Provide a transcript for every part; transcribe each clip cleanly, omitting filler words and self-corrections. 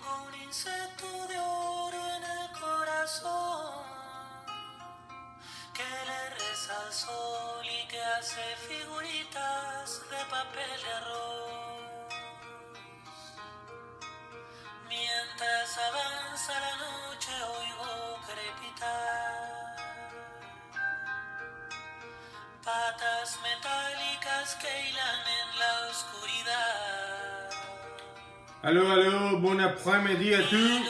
Tengo un insecto de oro en el corazón que le reza al sol y que hace figuritas de papel de arroz. Mientras avanza la noche oigo crepitar patas metálicas que hilan en la oscuridad. Allô, bon après-midi à tous.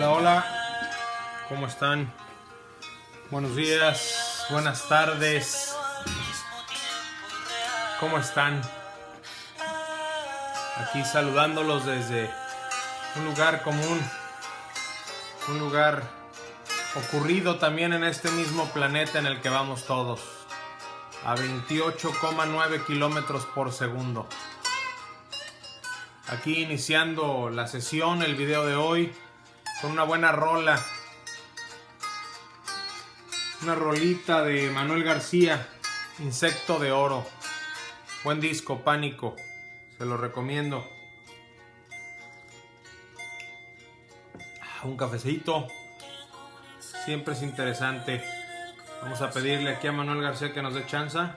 Hola, ¿cómo están? Buenos días, buenas tardes. ¿Cómo están? Aquí saludándolos desde un lugar común, un lugar ocurrido también en este mismo planeta en el que vamos todos, a 28,9 kilómetros por segundo. Aquí iniciando la sesión, el video de hoy, con una buena rola. Una rolita de Manuel García, Insecto de Oro. Buen disco, Pánico. Se lo recomiendo. Un cafecito. Siempre es interesante. Vamos a pedirle aquí a Manuel García que nos dé chanza.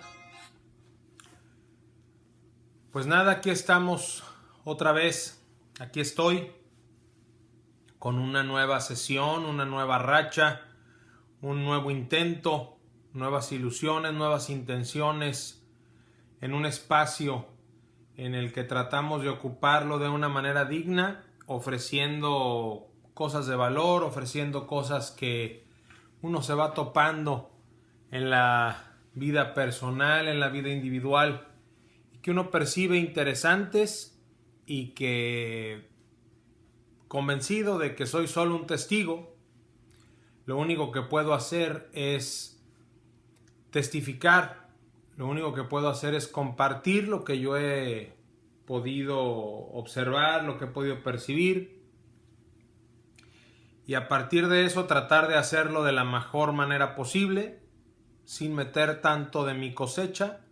Pues nada, aquí estamos otra vez. Aquí estoy con una nueva sesión, una nueva racha, un nuevo intento, nuevas ilusiones, nuevas intenciones, en un espacio en el que tratamos de ocuparlo de una manera digna, ofreciendo cosas de valor, ofreciendo cosas que uno se va topando en la vida personal, en la vida individual, y que uno percibe interesantes y que, convencido de que soy solo un testigo, lo único que puedo hacer es testificar, lo único que puedo hacer es compartir lo que yo he podido observar, lo que he podido percibir, y a partir de eso tratar de hacerlo de la mejor manera posible, sin meter tanto de mi cosecha,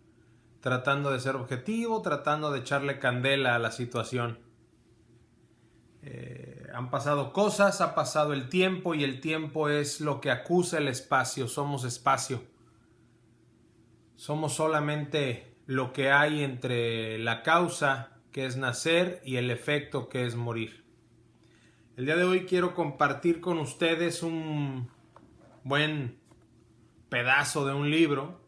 tratando de ser objetivo, tratando de echarle candela a la situación. Han pasado cosas, ha pasado el tiempo, y el tiempo es lo que acusa el espacio. Somos espacio. Somos solamente lo que hay entre la causa, que es nacer, y el efecto, que es morir. El día de hoy quiero compartir con ustedes un buen pedazo de un libro.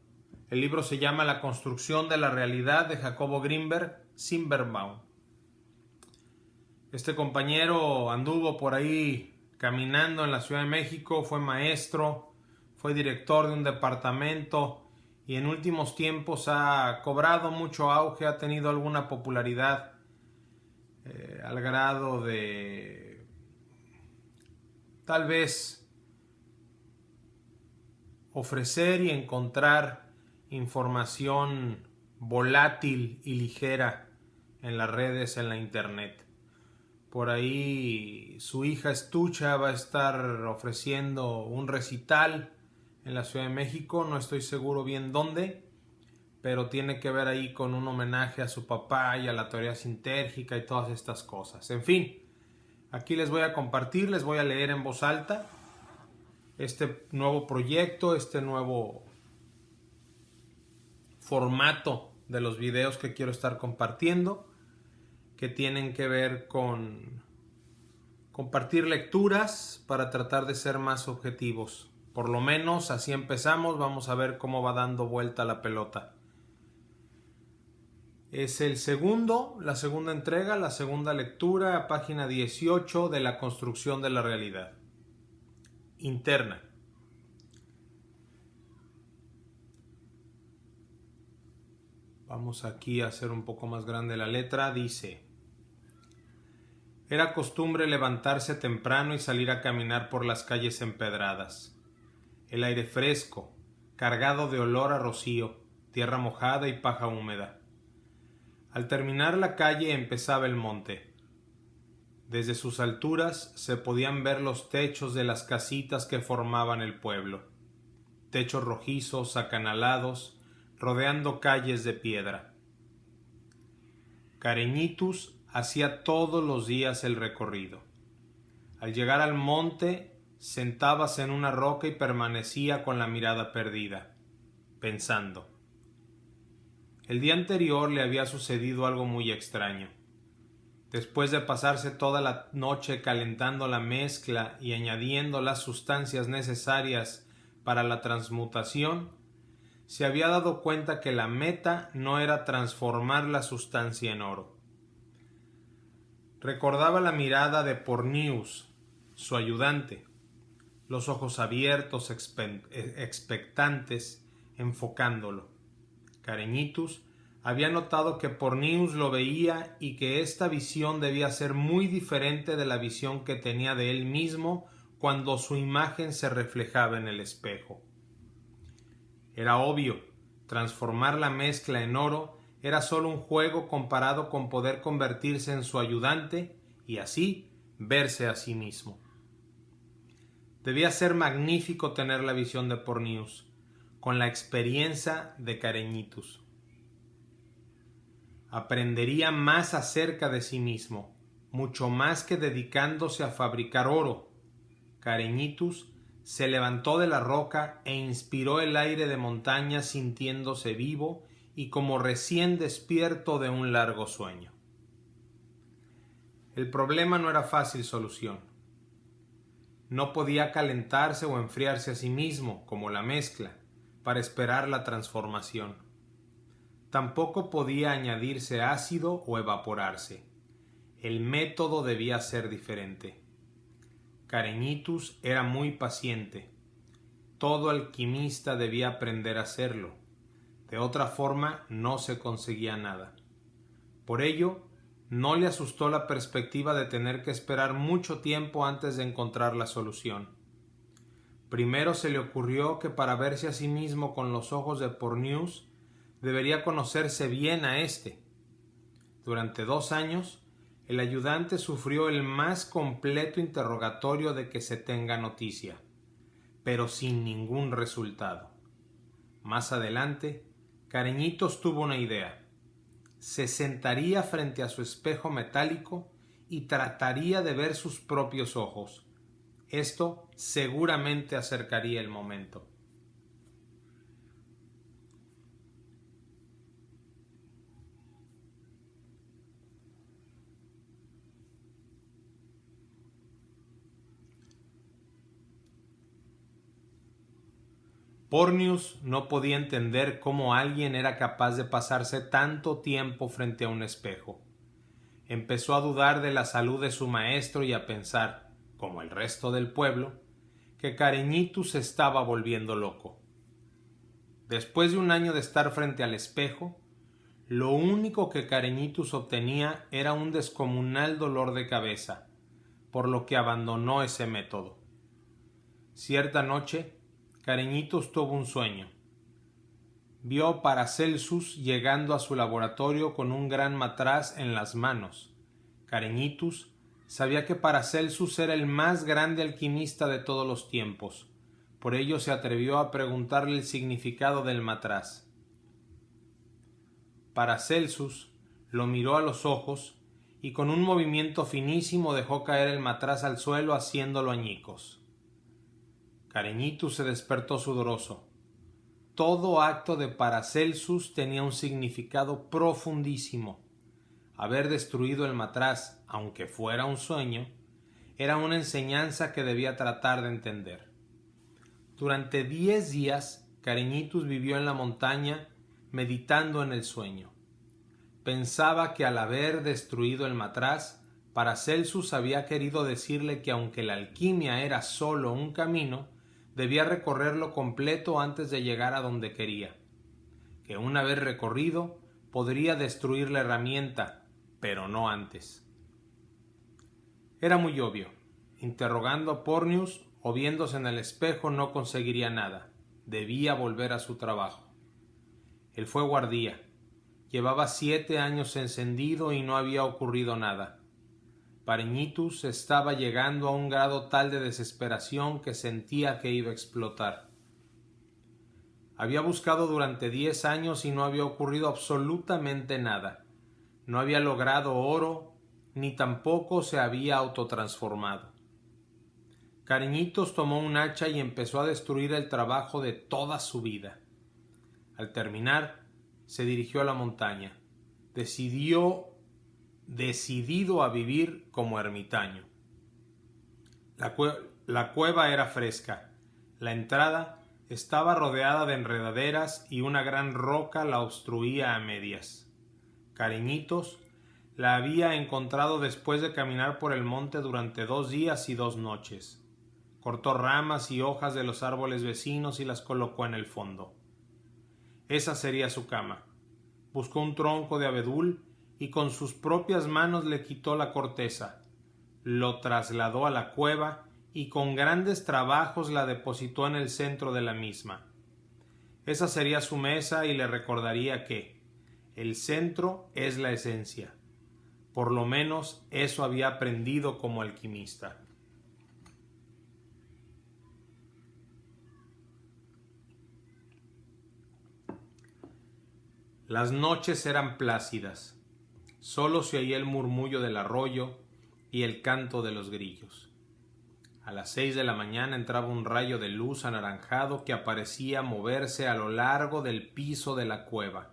El libro se llama La construcción de la realidad, de Jacobo Grinberg Zimmerbaum. Este compañero anduvo por ahí caminando en la Ciudad de México, fue maestro, fue director de un departamento y en últimos tiempos ha cobrado mucho auge, ha tenido alguna popularidad al grado de tal vez ofrecer y encontrar información volátil y ligera en las redes, en la internet. Por ahí su hija Estucha va a estar ofreciendo un recital en la Ciudad de México, no estoy seguro bien dónde, pero tiene que ver ahí con un homenaje a su papá y a la teoría sintérgica y todas estas cosas. En fin, aquí les voy a compartir, les voy a leer en voz alta este nuevo proyecto, este nuevo formato de los videos que quiero estar compartiendo, que tienen que ver con compartir lecturas para tratar de ser más objetivos. Por lo menos así empezamos, vamos a ver cómo va dando vuelta la pelota. Es la segunda entrega, la segunda lectura, página 18 de La construcción de la realidad. Interna. Vamos aquí a hacer un poco más grande la letra. Dice: era costumbre levantarse temprano y salir a caminar por las calles empedradas. El aire fresco, cargado de olor a rocío, tierra mojada y paja húmeda. Al terminar la calle empezaba el monte. Desde sus alturas se podían ver los techos de las casitas que formaban el pueblo. Techos rojizos, acanalados, rodeando calles de piedra. Careñitus hacía todos los días el recorrido. Al llegar al monte, sentábase en una roca y permanecía con la mirada perdida, pensando. El día anterior le había sucedido algo muy extraño. Después de pasarse toda la noche calentando la mezcla y añadiendo las sustancias necesarias para la transmutación, se había dado cuenta que la meta no era transformar la sustancia en oro. Recordaba la mirada de Pornius, su ayudante, los ojos abiertos, expectantes, enfocándolo. Careñitus había notado que Pornius lo veía y que esta visión debía ser muy diferente de la visión que tenía de él mismo cuando su imagen se reflejaba en el espejo. Era obvio, transformar la mezcla en oro era solo un juego comparado con poder convertirse en su ayudante y así verse a sí mismo. Debía ser magnífico tener la visión de Pornius, con la experiencia de Careñitus. Aprendería más acerca de sí mismo, mucho más que dedicándose a fabricar oro. Careñitus se levantó de la roca e inspiró el aire de montaña sintiéndose vivo y como recién despierto de un largo sueño. El problema no era fácil solución. No podía calentarse o enfriarse a sí mismo, como la mezcla, para esperar la transformación. Tampoco podía añadirse ácido o evaporarse. El método debía ser diferente. Careñitus era muy paciente. Todo alquimista debía aprender a hacerlo. De otra forma no se conseguía nada. Por ello, no le asustó la perspectiva de tener que esperar mucho tiempo antes de encontrar la solución. Primero se le ocurrió que para verse a sí mismo con los ojos de Pornius, debería conocerse bien a éste. Durante 2 años, el ayudante sufrió el más completo interrogatorio de que se tenga noticia, pero sin ningún resultado. Más adelante, Careñitus tuvo una idea. Se sentaría frente a su espejo metálico y trataría de ver sus propios ojos. Esto seguramente acercaría el momento. Pornius no podía entender cómo alguien era capaz de pasarse tanto tiempo frente a un espejo. Empezó a dudar de la salud de su maestro y a pensar, como el resto del pueblo, que Careñitus se estaba volviendo loco. Después de 1 año de estar frente al espejo, lo único que Careñitus obtenía era un descomunal dolor de cabeza, por lo que abandonó ese método. Cierta noche, Careñitus tuvo un sueño. Vio a Paracelsus llegando a su laboratorio con un gran matraz en las manos. Careñitus sabía que Paracelsus era el más grande alquimista de todos los tiempos. Por ello se atrevió a preguntarle el significado del matraz. Paracelsus lo miró a los ojos y con un movimiento finísimo dejó caer el matraz al suelo haciéndolo añicos. Careñitus se despertó sudoroso. Todo acto de Paracelsus tenía un significado profundísimo. Haber destruido el matraz, aunque fuera un sueño, era una enseñanza que debía tratar de entender. Durante 10 días, Careñitus vivió en la montaña meditando en el sueño. Pensaba que al haber destruido el matraz, Paracelsus había querido decirle que aunque la alquimia era solo un camino, debía recorrerlo completo antes de llegar a donde quería, que una vez recorrido podría destruir la herramienta, pero no antes. Era muy obvio. Interrogando a Pornius o viéndose en el espejo no conseguiría nada. Debía volver a su trabajo. El fuego ardía. Llevaba 7 años encendido y no había ocurrido nada. Careñitus estaba llegando a un grado tal de desesperación que sentía que iba a explotar. Había buscado durante 10 años y no había ocurrido absolutamente nada. no había logrado oro, ni tampoco se había autotransformado. Cariñitos tomó un hacha y empezó a destruir el trabajo de toda su vida. Al terminar, se dirigió a la montaña. Decidido a vivir como ermitaño. La cueva era fresca. La entrada estaba rodeada de enredaderas y una gran roca la obstruía a medias. Cariñitos la había encontrado después de caminar por el monte durante 2 días y 2 noches. Cortó ramas y hojas de los árboles vecinos y las colocó en el fondo. Esa sería su cama. Buscó un tronco de abedul y con sus propias manos le quitó la corteza. Lo trasladó a la cueva y con grandes trabajos la depositó en el centro de la misma. Esa sería su mesa y le recordaría que el centro es la esencia. Por lo menos eso había aprendido como alquimista. Las noches eran plácidas. Solo se oía el murmullo del arroyo y el canto de los grillos. A las 6 de la mañana entraba un rayo de luz anaranjado que aparecía moverse a lo largo del piso de la cueva,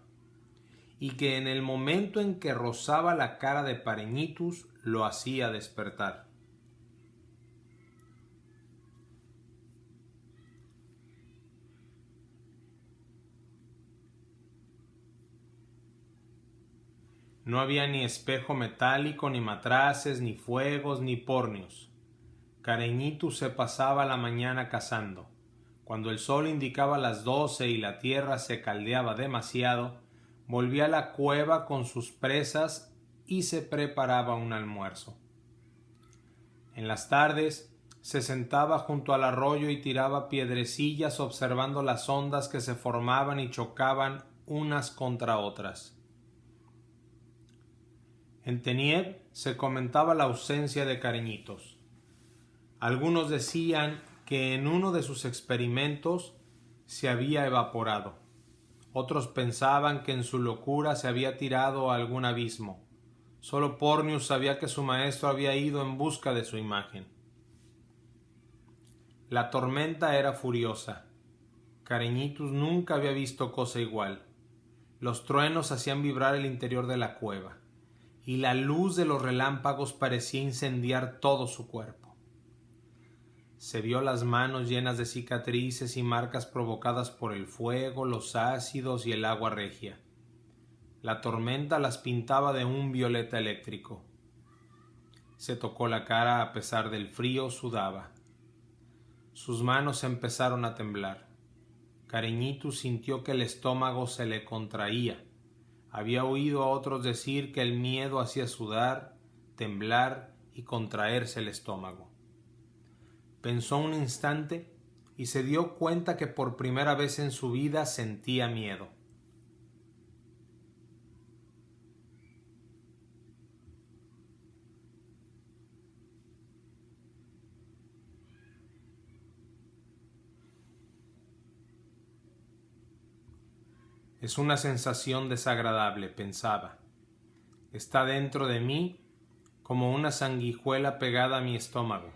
y que en el momento en que rozaba la cara de Pareñitus lo hacía despertar. No había ni espejo metálico, ni matraces, ni fuegos, ni pornios. Cariñitus se pasaba la mañana cazando. Cuando el sol indicaba las 12 y la tierra se caldeaba demasiado, volvía a la cueva con sus presas y se preparaba un almuerzo. En las tardes se sentaba junto al arroyo y tiraba piedrecillas observando las ondas que se formaban y chocaban unas contra otras. En Tenieb se comentaba la ausencia de Cariñitos. Algunos decían que en uno de sus experimentos se había evaporado. Otros pensaban que en su locura se había tirado a algún abismo. Solo Pornius sabía que su maestro había ido en busca de su imagen. La tormenta era furiosa. Cariñitus nunca había visto cosa igual. Los truenos hacían vibrar el interior de la cueva, y la luz de los relámpagos parecía incendiar todo su cuerpo. Se vio las manos llenas de cicatrices y marcas provocadas por el fuego, los ácidos y el agua regia. La tormenta las pintaba de un violeta eléctrico. Se tocó la cara a pesar del frío, sudaba. Sus manos empezaron a temblar. Cariñitus sintió que el estómago se le contraía. Había oído a otros decir que el miedo hacía sudar, temblar y contraerse el estómago. Pensó un instante y se dio cuenta que por primera vez en su vida sentía miedo. Es una sensación desagradable, pensaba. Está dentro de mí como una sanguijuela pegada a mi estómago.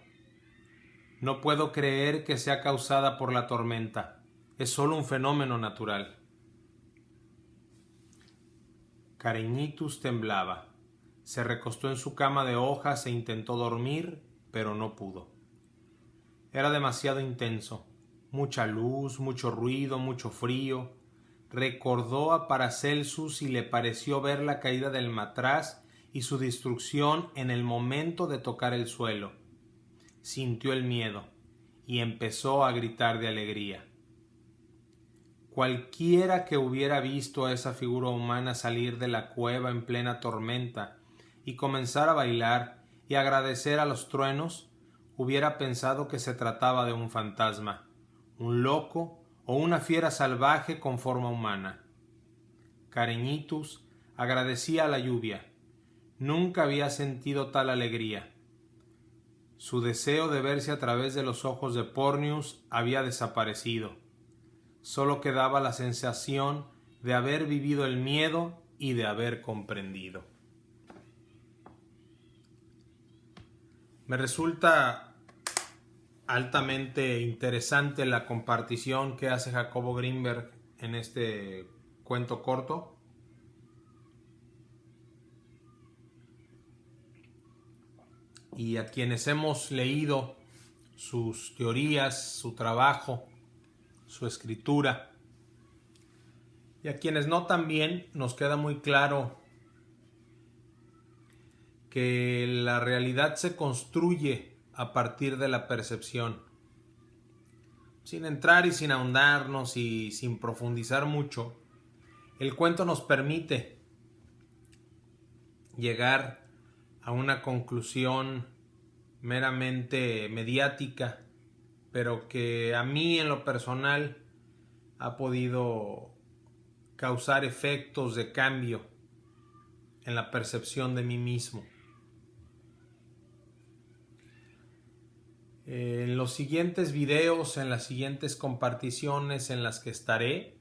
No puedo creer que sea causada por la tormenta. Es solo un fenómeno natural. Cariñitus temblaba. Se recostó en su cama de hojas e intentó dormir, pero no pudo. Era demasiado intenso. Mucha luz, mucho ruido, mucho frío. Recordó a Paracelsus y le pareció ver la caída del matraz y su destrucción en el momento de tocar el suelo. Sintió el miedo y empezó a gritar de alegría. Cualquiera que hubiera visto a esa figura humana salir de la cueva en plena tormenta y comenzar a bailar y agradecer a los truenos, hubiera pensado que se trataba de un fantasma, un loco o una fiera salvaje con forma humana. Cariñitus agradecía a la lluvia. Nunca había sentido tal alegría. Su deseo de verse a través de los ojos de Pornius había desaparecido. Solo quedaba la sensación de haber vivido el miedo y de haber comprendido. Me resulta altamente interesante la compartición que hace Jacobo Grinberg en este cuento corto. Y a quienes hemos leído sus teorías, su trabajo, su escritura, y a quienes no también, nos queda muy claro que la realidad se construye a partir de la percepción. Sin entrar y sin ahondarnos y sin profundizar mucho, el cuento nos permite llegar a una conclusión meramente mediática, pero que a mí en lo personal ha podido causar efectos de cambio en la percepción de mí mismo. En los siguientes videos, en las siguientes comparticiones en las que estaré,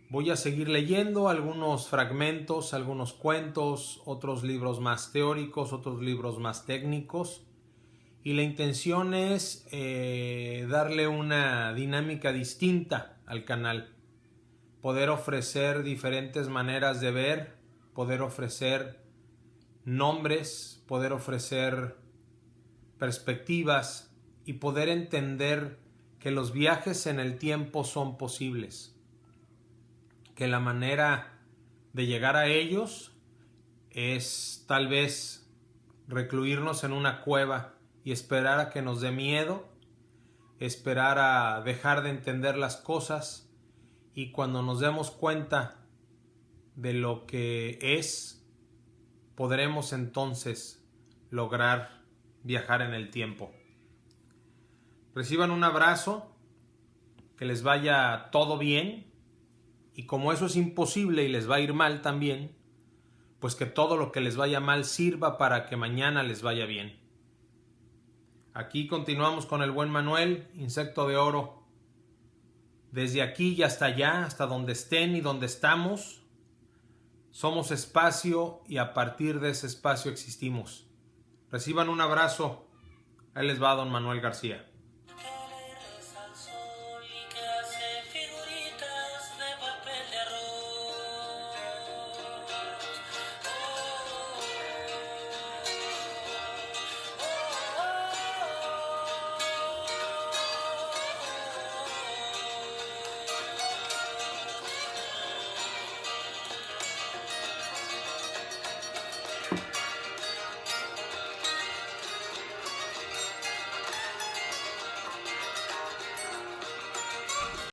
voy a seguir leyendo algunos fragmentos, algunos cuentos, otros libros más teóricos, otros libros más técnicos, y la intención es darle una dinámica distinta al canal, poder ofrecer diferentes maneras de ver, poder ofrecer nombres, poder ofrecer perspectivas y poder entender que los viajes en el tiempo son posibles, que la manera de llegar a ellos es tal vez recluirnos en una cueva y esperar a que nos dé miedo, esperar a dejar de entender las cosas, y cuando nos demos cuenta de lo que es, podremos entonces lograr viajar en el tiempo. Reciban un abrazo, que les vaya todo bien, y como eso es imposible y les va a ir mal también, pues que todo lo que les vaya mal sirva para que mañana les vaya bien. Aquí continuamos con el buen Manuel, Insecto de Oro. Desde aquí y hasta allá, hasta donde estén y donde estamos, somos espacio y a partir de ese espacio existimos. Reciban un abrazo. Ahí les va don Manuel García.